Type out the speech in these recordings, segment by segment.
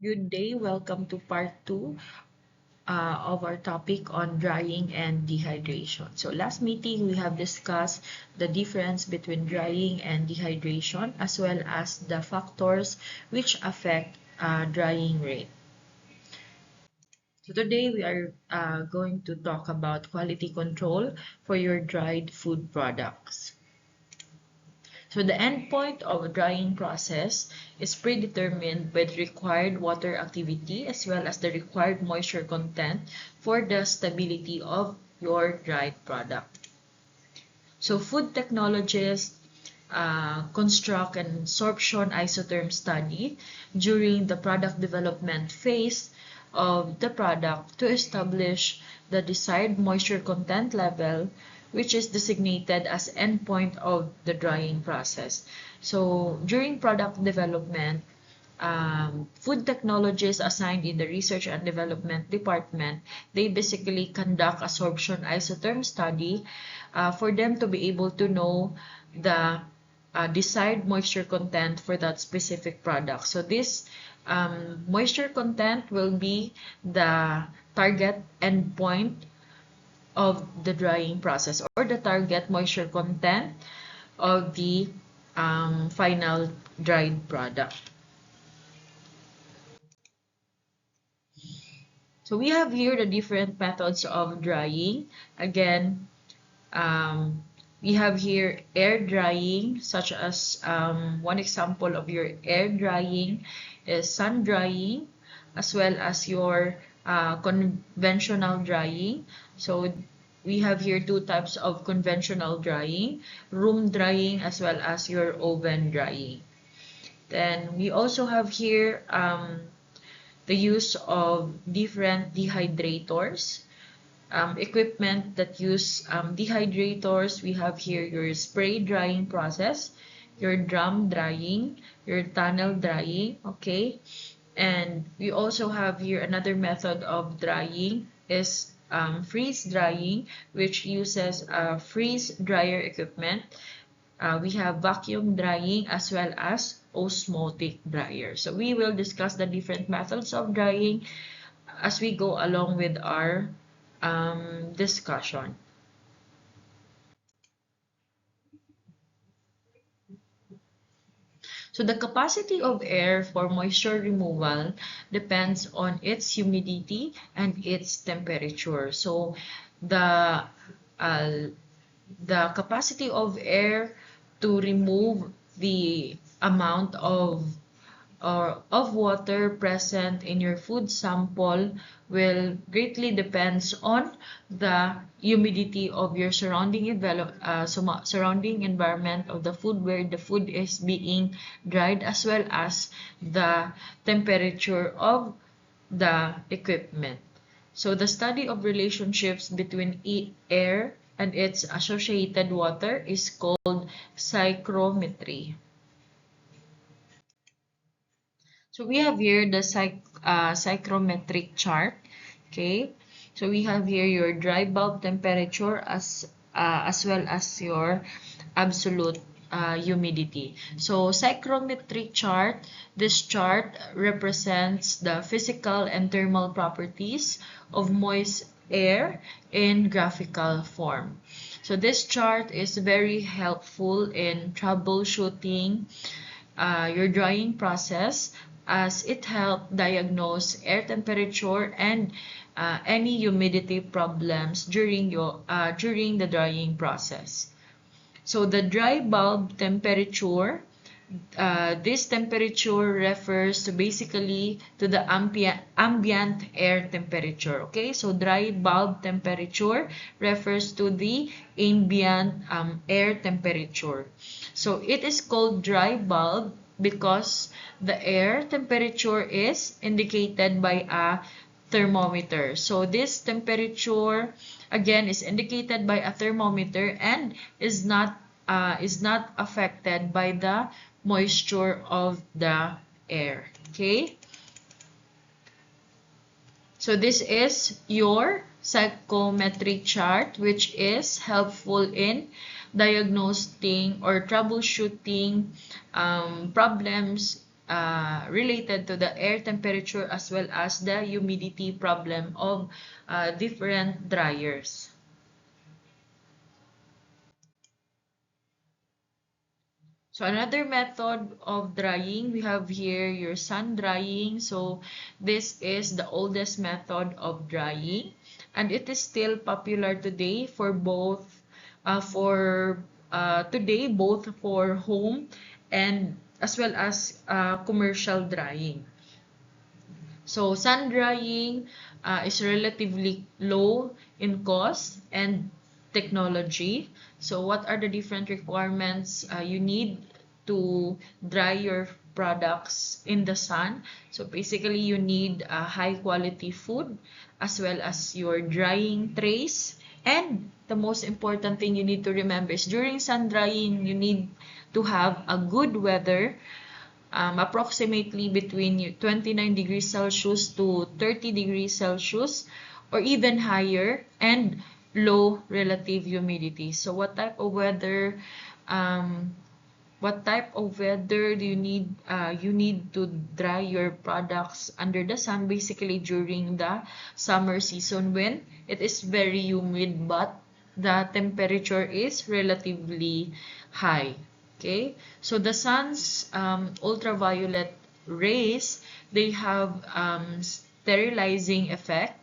Good day. Welcome to part 2 of our topic on drying and dehydration. So last meeting, we have discussed the difference between drying and dehydration as well as the factors which affect drying rate. So today, we are going to talk about quality control for your dried food products. So the endpoint of a drying process is predetermined by the required water activity as well as the required moisture content for the stability of your dried product. So food technologists construct an absorption isotherm study during the product development phase of the product to establish the desired moisture content level, which is designated as endpoint of the drying process. So during product development, food technologists assigned in the research and development department, they basically conduct absorption isotherm study for them to be able to know the desired moisture content for that specific product. So this moisture content will be the target endpoint of the drying process or the target moisture content of the final dried product. So we have here the different methods of drying. Again, we have here air drying, such as one example of your air drying is sun drying, as well as your conventional drying. So we have here two types of conventional drying, room drying as well as your oven drying. Then we also have here the use of different dehydrators. Equipment that use dehydrators, we have here your spray drying process, your drum drying, your tunnel drying, okay? And we also have here another method of drying is freeze drying, which uses freeze dryer equipment. We have vacuum drying as well as osmotic dryer. So we will discuss the different methods of drying as we go along with our discussion. So the capacity of air for moisture removal depends on its humidity and its temperature. So the uh, the capacity of air to remove the amount of water present in your food sample will greatly depends on the humidity of your surrounding environment of the food where the food is being dried, as well as the temperature of the equipment. So the study of relationships between air and its associated water is called psychrometry. So we have here the psychrometric chart. Okay, so we have here your dry bulb temperature as well as your absolute humidity. So psychrometric chart, this chart represents the physical and thermal properties of moist air in graphical form. So this chart is very helpful in troubleshooting your drying process, as it helps diagnose air temperature and any humidity problems during the drying process. So the dry bulb temperature, this temperature refers to basically to the ambient air temperature. Okay, so dry bulb temperature refers to the ambient air temperature. So it is called dry bulb because the air temperature is indicated by a thermometer. So this temperature again is indicated by a thermometer and is not affected by the moisture of the air. Okay? So this is your psychometric chart, which is helpful in diagnosing or troubleshooting problems related to the air temperature as well as the humidity problem of different dryers. So another method of drying, we have here your sun drying. So this is the oldest method of drying, and it is still popular today for both today both for home and as well as commercial drying. So sun drying is relatively low in cost and technology. So what are the different requirements you need to dry your products in the sun? So basically you need high quality food as well as your drying trays. And the most important thing you need to remember is during sun drying, you need to have a good weather, approximately between 29 degrees Celsius to 30 degrees Celsius or even higher, and low relative humidity. So what type of weather do you need? You need to dry your products under the sun basically during the summer season when it is very humid but the temperature is relatively high. Okay, so the sun's ultraviolet rays, they have sterilizing effect,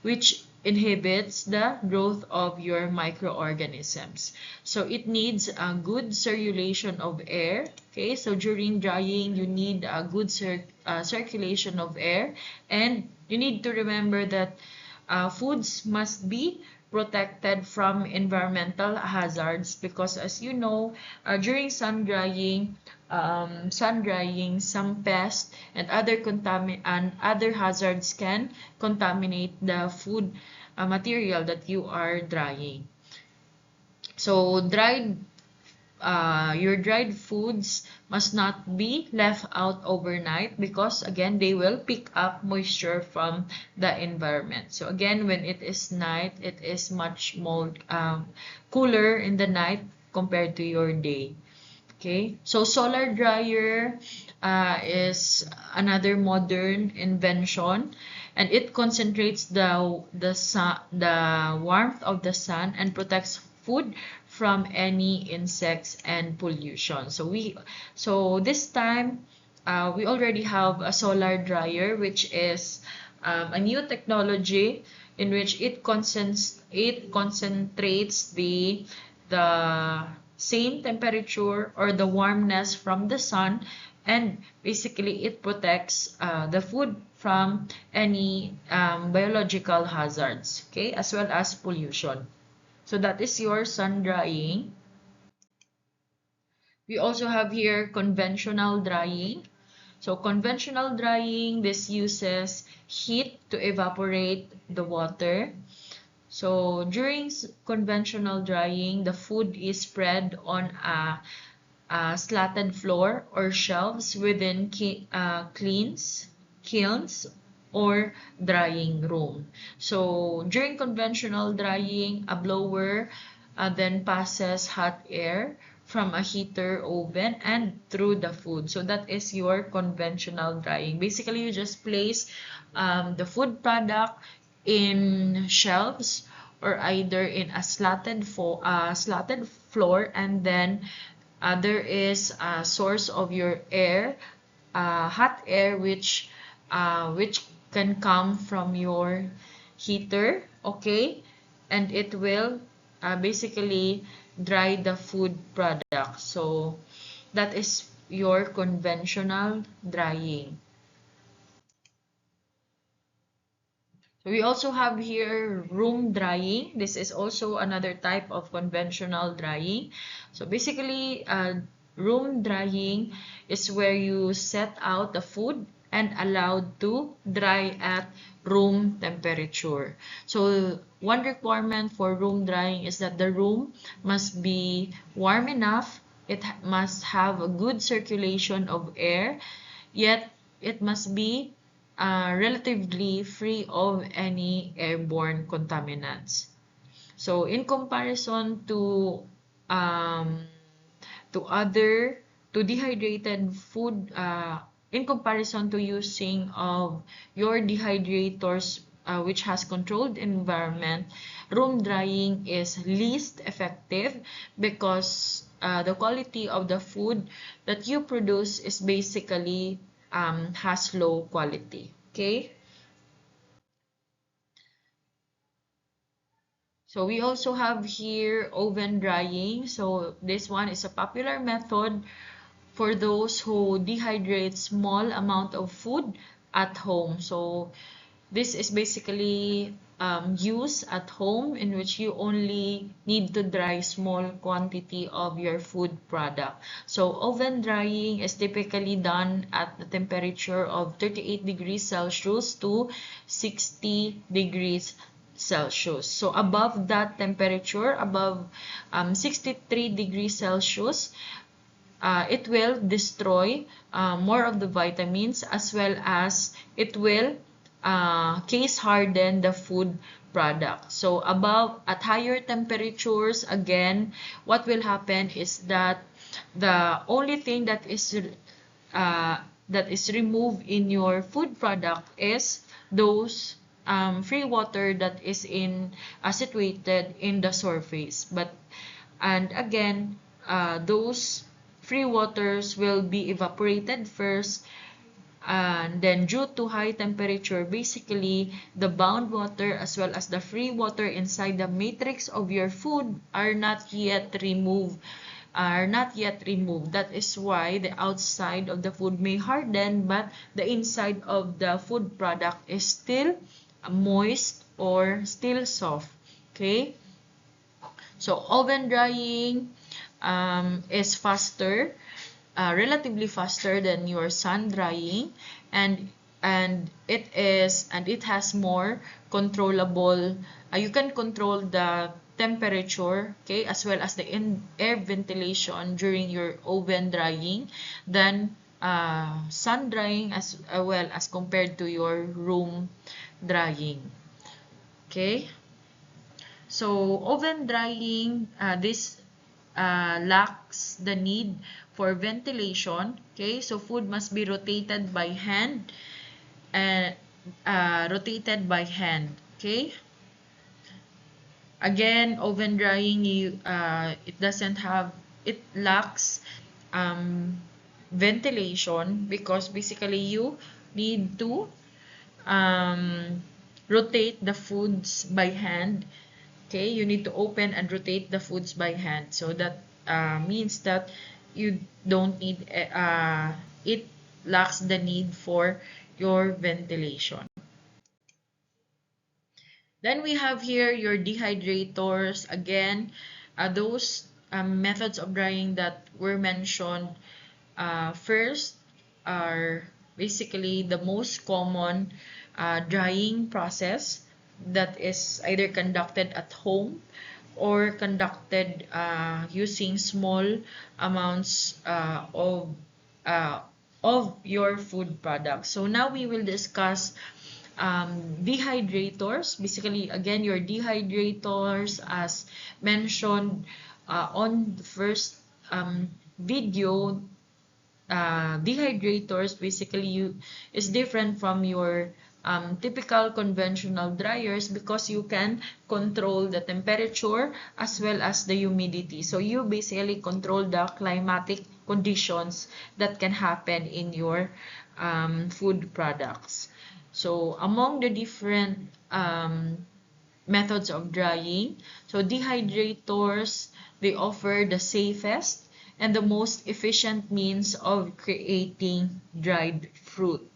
which inhibits the growth of your microorganisms. So it needs a good circulation of air. Okay, so during drying, you need a good circulation of air, and you need to remember that foods must be protected from environmental hazards because, as you know, during sun drying, some pests and other hazards can contaminate the food material that you are drying. So your dried foods must not be left out overnight because again they will pick up moisture from the environment. So again, when it is night, it is much more cooler in the night compared to your day. Okay, so solar dryer is another modern invention, and it concentrates the warmth of the sun and protects food from any insects and pollution. So this time we already have a solar dryer, which is a new technology in which it concentrates the same temperature or the warmness from the sun, and basically it protects the food from any biological hazards, okay, as well as pollution. So that is your sun drying. We also have here conventional drying. So conventional drying, this uses heat to evaporate the water. So during conventional drying, the food is spread on a slatted floor or shelves within kilns or drying room. So during conventional drying, a blower then passes hot air from a heater, oven, and through the food. So that is your conventional drying. Basically, you just place the food product in shelves or either in a slatted floor, and then there is a source of your air, hot air, which can come from your heater, okay, and it will basically dry the food product. So that is your conventional drying. So we also have here room drying. This is also another type of conventional drying. So basically, room drying is where you set out the food and allowed to dry at room temperature. So one requirement for room drying is that the room must be warm enough. It must have a good circulation of air, yet it must be relatively free of any airborne contaminants. So in comparison um, to other to dehydrated food in comparison to using of your dehydrators, which has controlled environment, room drying is least effective because the quality of the food that you produce is basically has low quality. Okay. So we also have here oven drying. So this one is a popular method for those who dehydrate small amount of food at home. So this is basically used at home, in which you only need to dry small quantity of your food product. So oven drying is typically done at the temperature of 38 degrees Celsius to 60 degrees Celsius. So above that temperature, above 63 degrees Celsius, it will destroy more of the vitamins, as well as it will case harden the food product. So above, at higher temperatures, again, what will happen is that the only thing uh, that is removed in your food product is those free water that is situated in the surface. And again, those free waters will be evaporated first, and then due to high temperature, basically the bound water as well as the free water inside the matrix of your food are not yet removed. That is why the outside of the food may harden, but the inside of the food product is still moist or still soft. Okay. So oven drying is faster, relatively faster than your sun drying, and it has more controllable. You can control the temperature, okay, as well as the air ventilation during your oven drying than sun drying, as well as compared to your room drying. Okay. So oven drying, this lacks the need for ventilation. Okay, so food must be rotated by hand and rotated by hand. Okay. Again, oven drying, it lacks ventilation, because basically you need to um, rotate the foods by hand. Okay, you need to open and rotate the foods by hand. So that means that you don't need, it lacks the need for your ventilation. Then we have here your dehydrators. Again, those methods of drying that were mentioned first are basically the most common drying process that is either conducted at home or conducted using small amounts uh, of your food products. So now we will discuss dehydrators. Basically, again, your dehydrators, as mentioned on the first video, dehydrators basically is different from your typical conventional dryers, because you can control the temperature as well as the humidity. So you basically control the climatic conditions that can happen in your food products. So among the different methods of drying, so dehydrators, they offer the safest and the most efficient means of creating dried fruit.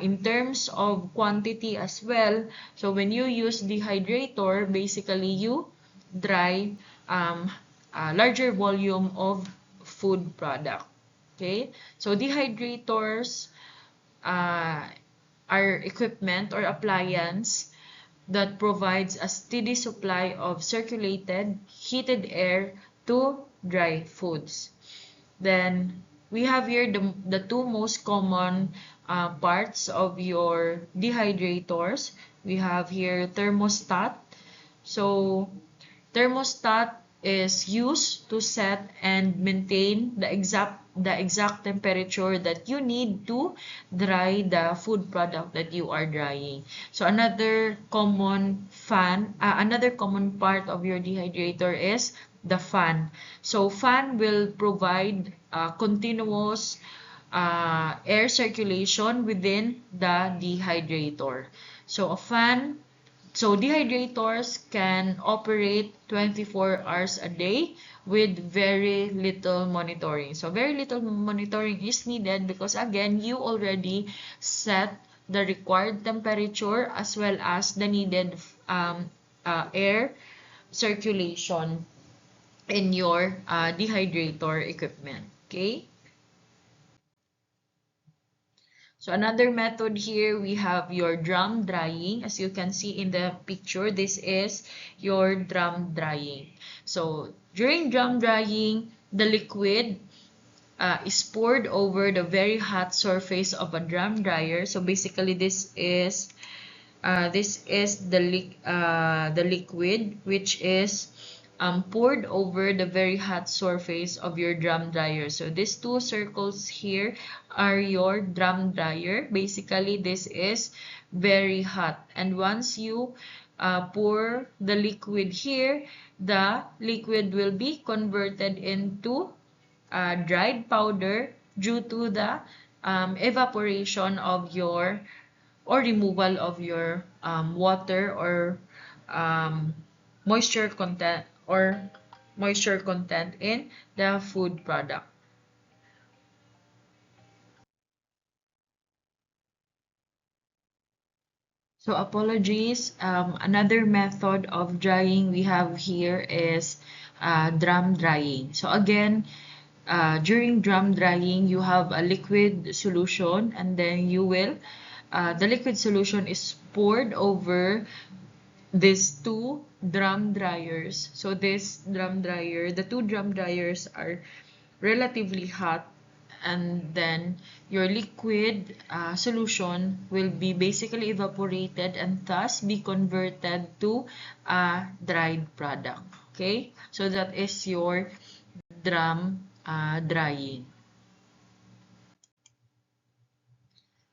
In terms of quantity as well, so when you use dehydrator, basically you dry a larger volume of food product. Okay, so dehydrators uh, are equipment or appliance that provides a steady supply of circulated heated air to dry foods. Then we have here the two most common parts of your dehydrators. We have here thermostat. So thermostat is used to set and maintain the exact temperature that you need to dry the food product that you are drying. So another common part of your dehydrator is the fan. So fan will provide continuous air circulation within the dehydrator. So dehydrators can operate 24 hours a day with very little monitoring. So very little monitoring is needed because again, you already set the required temperature as well as the needed air circulation in your dehydrator equipment. Okay. So another method here, we have your drum drying. As you can see in the picture, this is your drum drying. So during drum drying, the liquid is poured over the very hot surface of a drum dryer. So basically, the liquid which is poured over the very hot surface of your drum dryer. So these two circles here are your drum dryer. Basically, this is very hot. And once you pour the liquid here, the liquid will be converted into dried powder due to the evaporation of your or removal of your water or um, moisture content or moisture content in the food product. So apologies. Another method of drying we have here is drum drying. So again, during drum drying, you have a liquid solution and then the liquid solution is poured over these two drum dryers. So the two drum dryers are relatively hot, and then your liquid solution will be basically evaporated and thus be converted to a dried product. Okay, so that is your drum drying.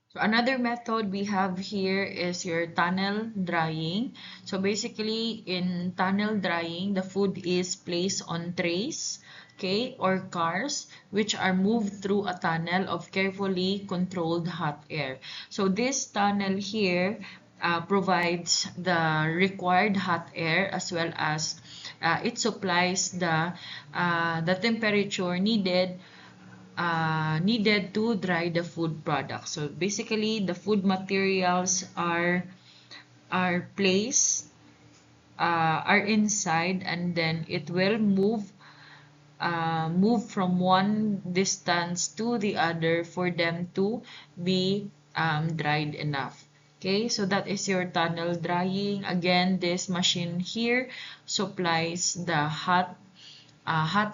So another method we have here is your tunnel drying. So basically in tunnel drying, the food is placed on trays, okay, or cars, which are moved through a tunnel of carefully controlled hot air. So this tunnel here provides the required hot air as well as it supplies the temperature needed to dry the food product. So basically, the food materials are placed are inside, and then it will move from one distance to the other for them to be dried enough. Okay, so that is your tunnel drying. Again, this machine here supplies the hot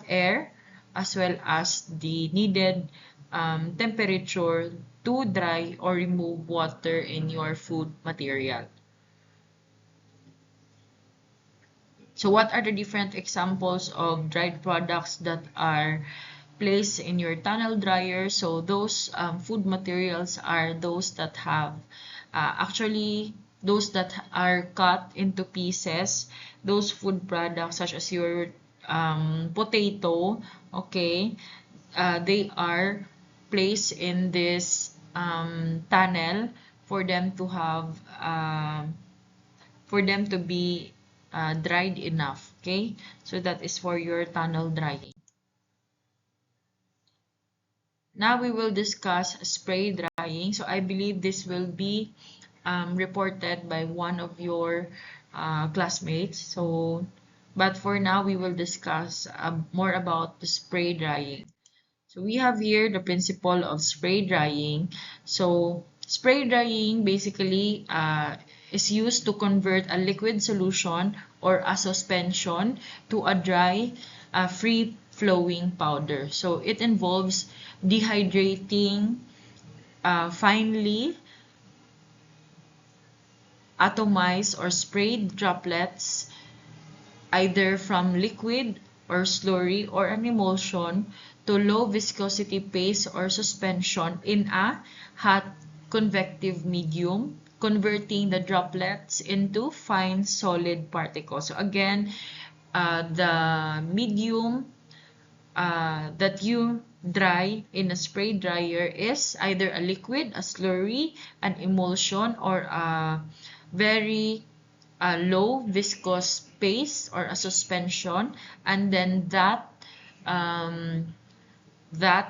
air as well as the needed temperature to dry or remove water in your food material. So what are the different examples of dried products that are placed in your tunnel dryer? So those food materials are those that have actually those that are cut into pieces. Those food products such as your potato, okay, they are placed in this tunnel for them to have for them to be dried enough. Okay, so that is for your tunnel drying. Now we will discuss spray drying. So I believe this will be reported by one of your classmates. So, but for now we will discuss more about the spray drying. So we have here the principle of spray drying. So spray drying basically is used to convert a liquid solution or a suspension to a dry, free flowing powder. So it involves dehydrating finely atomized or sprayed droplets either from liquid or slurry or an emulsion to low viscosity paste or suspension in a hot convective medium, converting the droplets into fine solid particles. So again, the medium that you dry in a spray dryer is either a liquid, a slurry, an emulsion, or a very low viscous paste or a suspension, and then that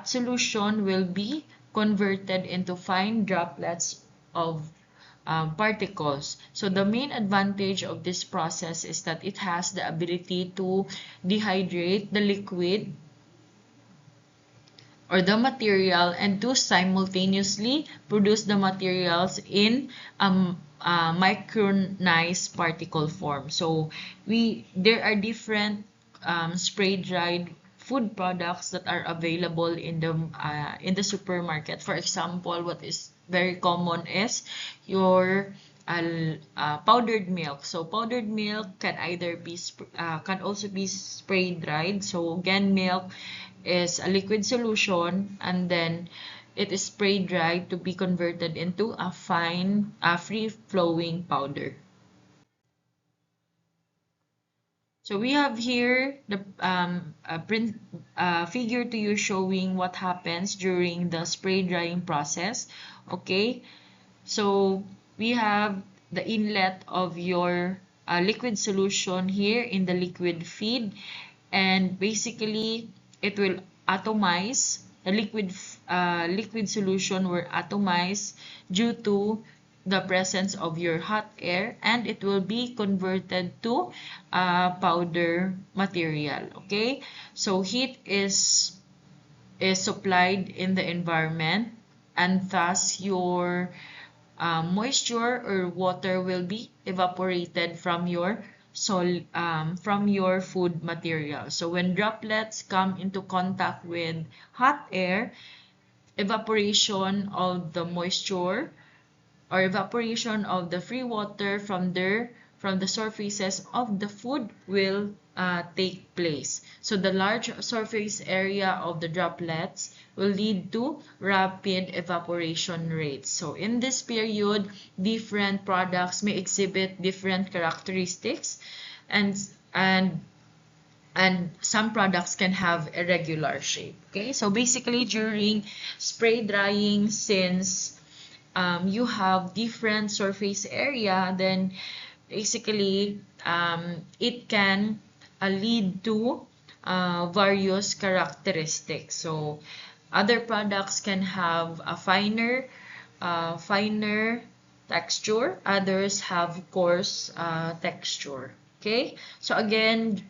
solution will be converted into fine droplets of particles. So the main advantage of this process is that it has the ability to dehydrate the liquid or the material and to simultaneously produce the materials in micronized particle form. So there are different spray dried food products that are available in the supermarket. For example, what is very common is your powdered milk. So powdered milk can either be can also be spray dried. So GAN milk is a liquid solution, and then it is spray dried to be converted into a fine, free-flowing powder. So we have here the figure to you showing what happens during the spray drying process. Okay, so we have the inlet of your liquid solution here in the liquid feed, and basically it will atomize. The liquid solution will atomize due to the presence of your hot air, and it will be converted to powder material. Okay, so heat is supplied in the environment, and thus your moisture or water will be evaporated from your food material. So when droplets come into contact with hot air, evaporation of the moisture or evaporation of the free water from the surfaces of the food will take place. So the large surface area of the droplets will lead to rapid evaporation rates. So in this period, different products may exhibit different characteristics, and some products can have irregular shape. Okay, so basically during spray drying, since you have different surface area, then basically it can lead to various characteristics. So other products can have a finer texture, others have coarse texture. Okay, so again,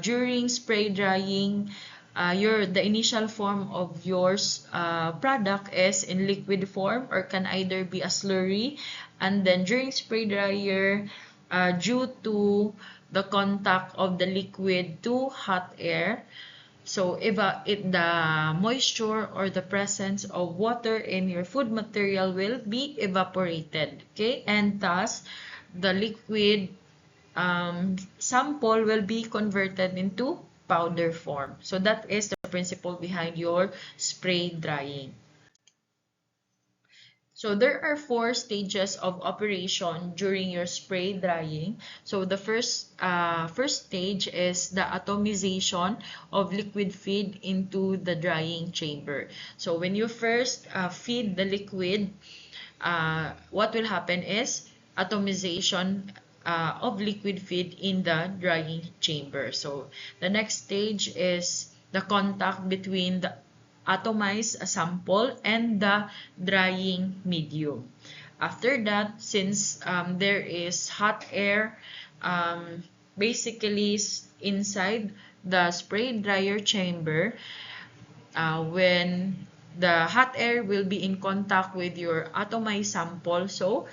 during spray drying, the initial form of your product is in liquid form or can either be a slurry, and then during spray dryer, due to the contact of the liquid to hot air, so the moisture or the presence of water in your food material will be evaporated. Okay, and thus the liquid sample will be converted into powder form. So that is the principle behind your spray drying. So there are 4 stages of operation during your spray drying. So the first stage is the atomization of liquid feed into the drying chamber. So when you first feed the liquid, what will happen is atomization of liquid feed in the drying chamber. So the next stage is the contact between the atomized sample and the drying medium. After that, since there is hot air basically inside the spray dryer chamber, when the hot air will be in contact with your atomized sample, so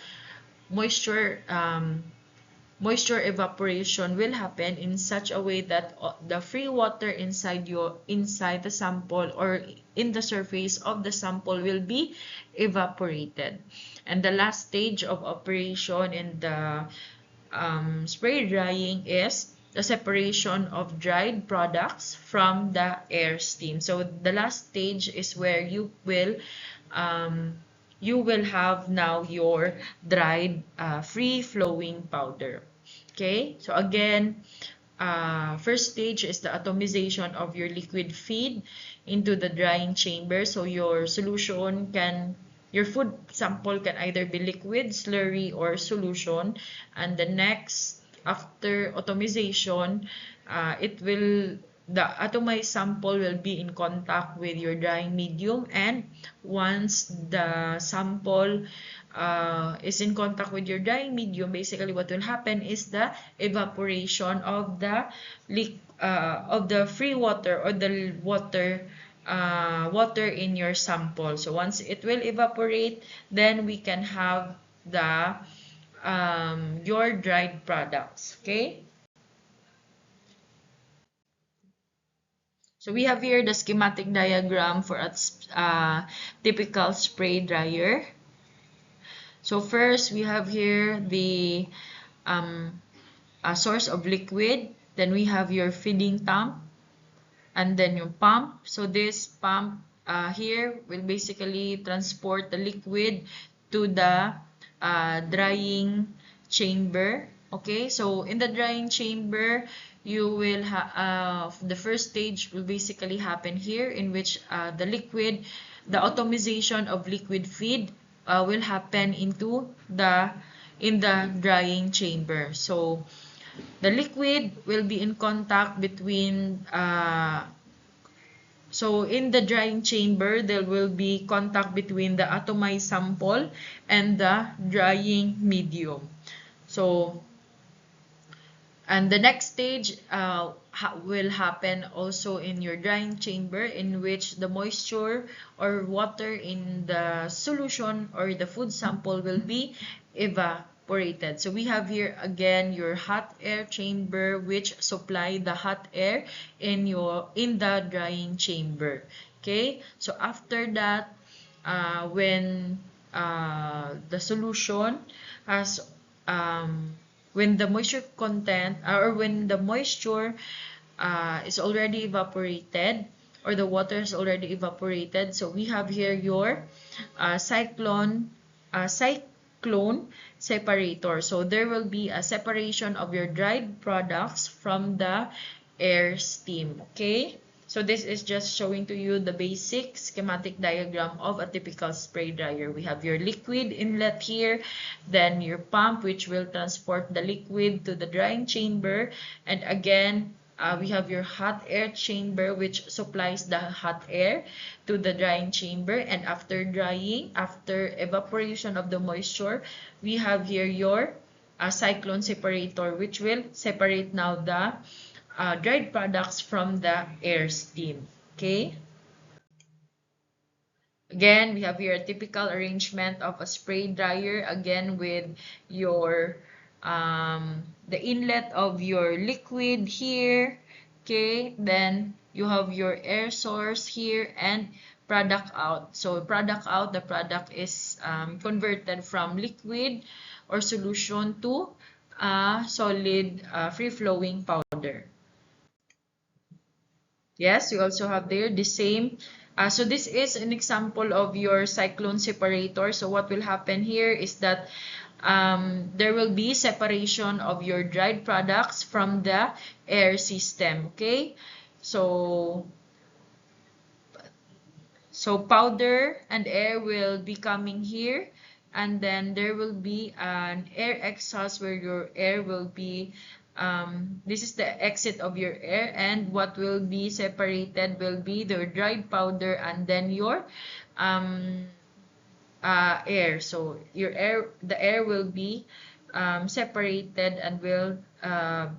moisture evaporation will happen in such a way that the free water inside the sample or in the surface of the sample will be evaporated. And the last stage of operation in the spray drying is the separation of dried products from the air steam. So the last stage is where you will have now your dried free flowing powder. Okay, so again, first stage is the atomization of your liquid feed into the drying chamber. So your food sample can either be liquid, slurry, or solution. And the next, after atomization, the atomized sample will be in contact with your drying medium, and once the sample is in contact with your drying medium, basically what will happen is the evaporation of the free water, or the water in your sample. So once it will evaporate, then we can have your dried products. Okay. So we have here the schematic diagram for a typical spray dryer. So first, we have here the source of liquid. Then we have your feeding tank, and then your pump. So this pump here will basically transport the liquid to the drying chamber. Okay, so in the drying chamber, you will the first stage will basically happen here, in which the atomization of liquid feed will happen in the drying chamber. So the liquid will be in contact between so in the drying chamber, there will be contact between the atomized sample and the drying medium. So, and the next stage will happen also in your drying chamber, in which the moisture or water in the solution or the food sample will be evaporated. So we have here again your hot air chamber, which supply the hot air in the drying chamber. Okay, so after that, when the solution has when the moisture content, or when the moisture is already evaporated, or the water is already evaporated, so we have here your cyclone separator. So there will be a separation of your dried products from the air steam. Okay, so this is just showing to you the basic schematic diagram of a typical spray dryer. We have your liquid inlet here, then your pump, which will transport the liquid to the drying chamber, and again, we have your hot air chamber, which supplies the hot air to the drying chamber. And after drying, after evaporation of the moisture, we have here your cyclone separator, which will separate now the dried products from the air steam. Okay. Again, we have here a typical arrangement of a spray dryer, again with your the inlet of your liquid here. Okay, then you have your air source here, and product out. So product out, the product is converted from liquid or solution to solid free-flowing powder. Yes, you also have there the same. So this is an example of your cyclone separator. So what will happen here is that there will be separation of your dried products from the air system. Okay, so powder and air will be coming here, and then there will be an air exhaust where your air will be this is the exit of your air, and what will be separated will be the dried powder and then your air. So the air will be separated and will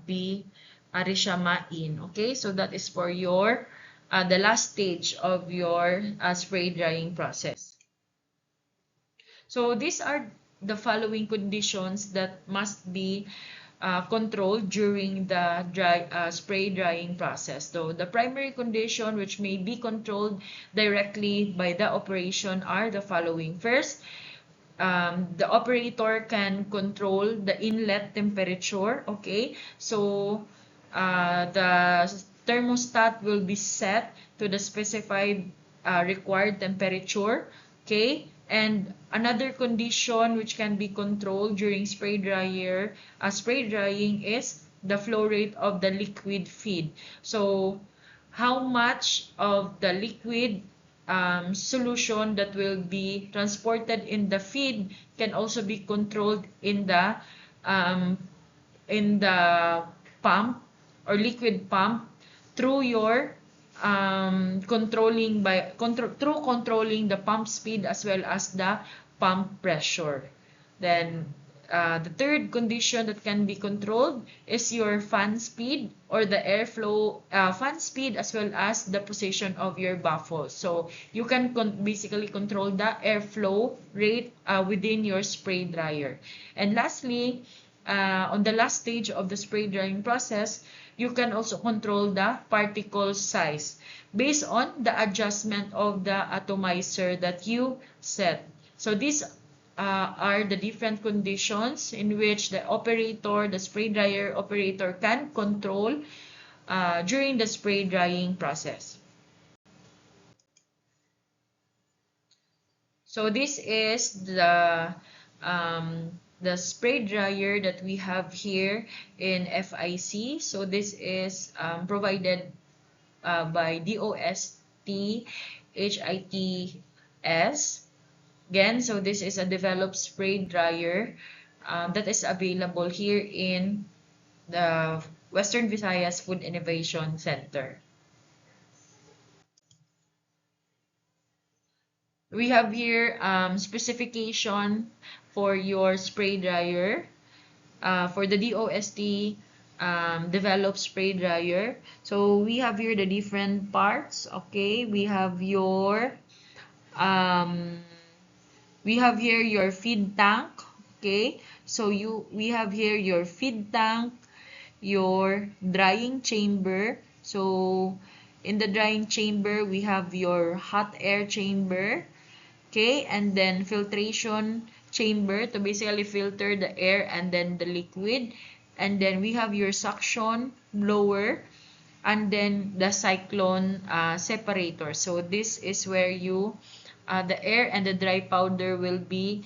be arishama in. Okay, so that is for your the last stage of your spray drying process. So these are the following conditions that must be controlled during the spray drying process. So the primary condition which may be controlled directly by the operation are the following. First, the operator can control the inlet temperature. Okay, so the thermostat will be set to the specified required temperature. Okay, and another condition which can be controlled during spray drying is the flow rate of the liquid feed. So how much of the liquid solution that will be transported in the feed can also be controlled um, in the pump or liquid pump through your through controlling the pump speed as well as the pump pressure. Then the third condition that can be controlled is your fan speed or the airflow fan speed as well as the position of your baffle. So you can basically control the airflow rate within your spray dryer. And lastly, on the last stage of the spray drying process, you can also control the particle size based on the adjustment of the atomizer that you set. So these are the different conditions in which the spray dryer operator can control during the spray drying process. So this is the spray dryer that we have here in FIC. So this is provided by DOST HITS. Again, so this is a developed spray dryer that is available here in the Western Visayas Food Innovation Center. We have here specification for your spray dryer. For the DOST developed spray dryer. So we have here the different parts. Okay, we have um, your feed tank. Okay, so we have here your feed tank, your drying chamber. So in the drying chamber, we have your hot air chamber. Okay, and then filtration chamber to basically filter the air and then the liquid. And then we have your suction blower and then the cyclone separator. So this is where the air and the dry powder will be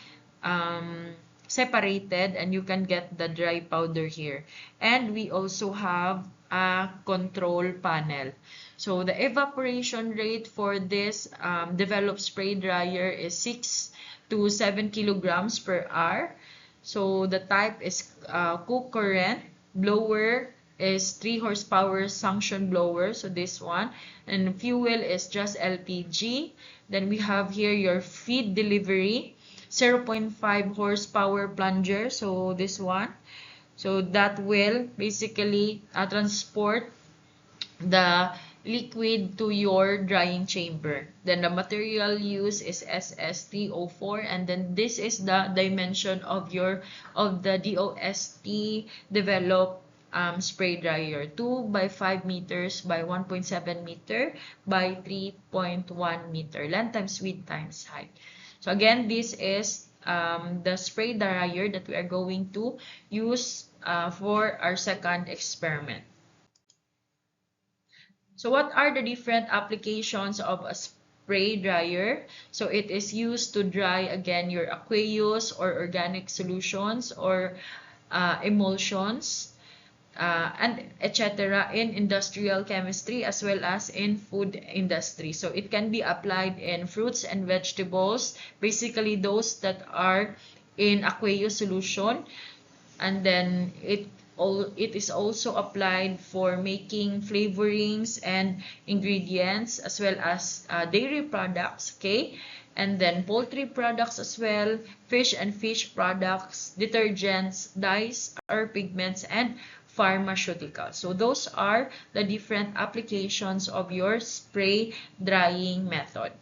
separated and you can get the dry powder here. And we also have a control panel. So the evaporation rate for this developed spray dryer is 6 to 7 kilograms per hour. So the type is cook current. Blower is 3 horsepower suction blower. So this one. And fuel is just LPG. Then we have here your feed delivery. 0.5 horsepower plunger. So this one. So that will basically transport the liquid to your drying chamber. Then the material used is SS304 and then this is the dimension of the DOST developed spray dryer, 2 by 5 meters by 1.7 meter by 3.1 meter, length times width times height. So again, this is the spray dryer that we are going to use for our second experiment. So what are the different applications of a spray dryer? So it is used to dry again your aqueous or organic solutions or emulsions and etc. in industrial chemistry as well as in food industry. So it can be applied in fruits and vegetables, basically those that are in aqueous solution, and then it is also applied for making flavorings and ingredients as well as dairy products, okay, and then poultry products as well, fish and fish products, detergents, dyes or pigments, and pharmaceuticals. So those are the different applications of your spray drying method.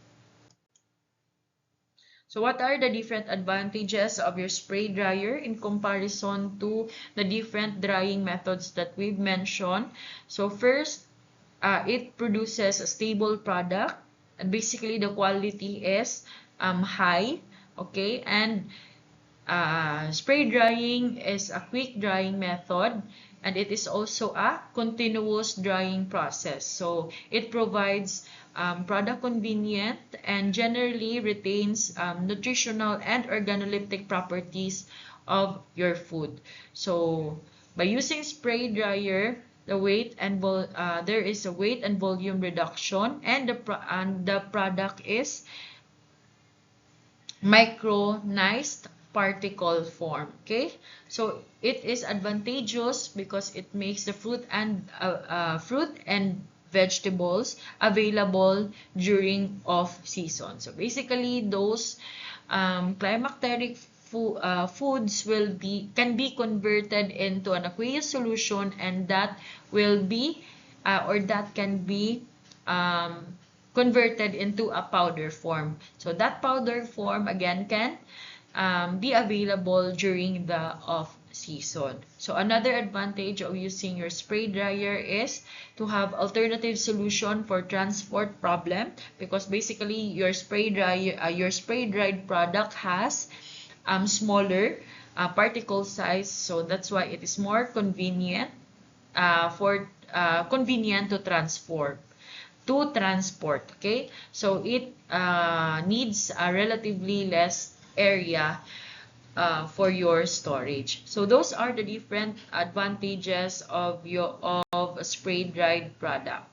So what are the different advantages of your spray dryer in comparison to the different drying methods that we've mentioned? So first, it produces a stable product, and basically the quality is high, okay, and Spray drying is a quick drying method, and it is also a continuous drying process. So it provides product convenient and generally retains nutritional and organoleptic properties of your food. So by using spray dryer, there is a weight and volume reduction, and the product is micronized particle form. Okay, so it is advantageous because it makes the fruit and vegetables available during off season. So basically those climacteric foods can be converted into an aqueous solution, and that will be or that can be converted into a powder form. So that powder form again can be available during the off season. So another advantage of using your spray dryer is to have alternative solution for transport problem, because basically your spray dried product has smaller particle size, so that's why it is more convenient convenient to transport. Okay, so it needs a relatively less area for your storage. So those are the different advantages of a spray dried product.